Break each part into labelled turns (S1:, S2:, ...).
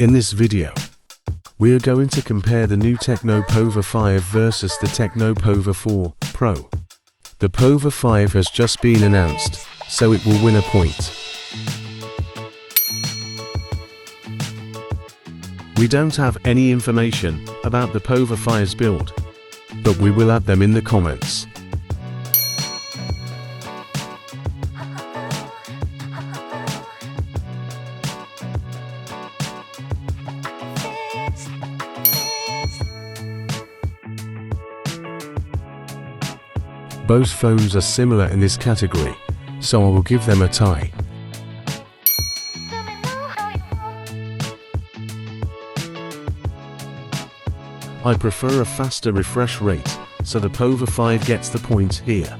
S1: In this video, we are going to compare the new TECNO Pova 5 versus the TECNO Pova 4 Pro. The Pova 5 has just been announced, so it will win a point. We don't have any information about the Pova 5's build, but we will add them in the comments. Both phones are similar in this category, so I will give them a tie. I prefer a faster refresh rate, so the Pova 5 gets the point here.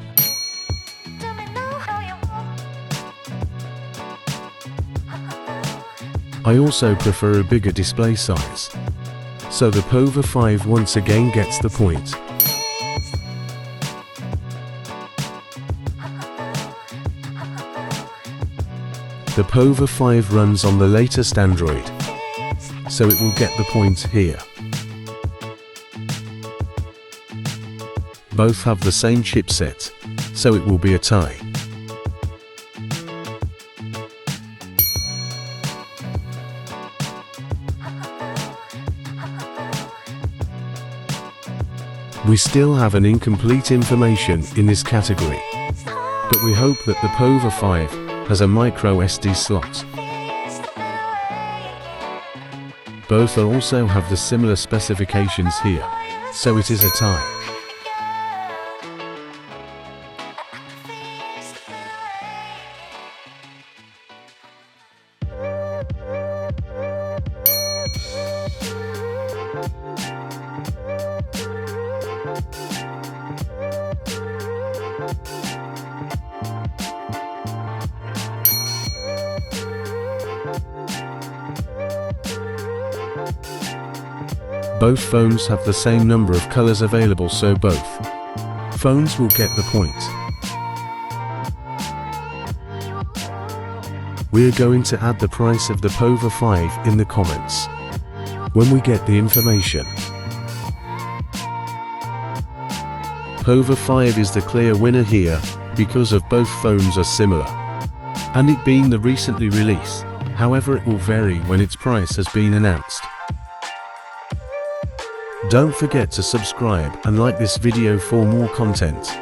S1: I also prefer a bigger display size, so the Pova 5 once again gets the point. The Pova 5 runs on the latest Android, so it will get the point here. Both have the same chipset, so it will be a tie. We still have an incomplete information in this category, but we hope that the Pova 5 has a micro SD slot. Both also have the similar specifications here, so it is a tie. Both phones have the same number of colors available, so both phones will get the point. We are going to add the price of the Pova 5 in the comments when we get the information. Pova 5 is the clear winner here because of both phones are similar, and it being the recently release. However, it will vary when its price has been announced. Don't forget to subscribe and like this video for more content.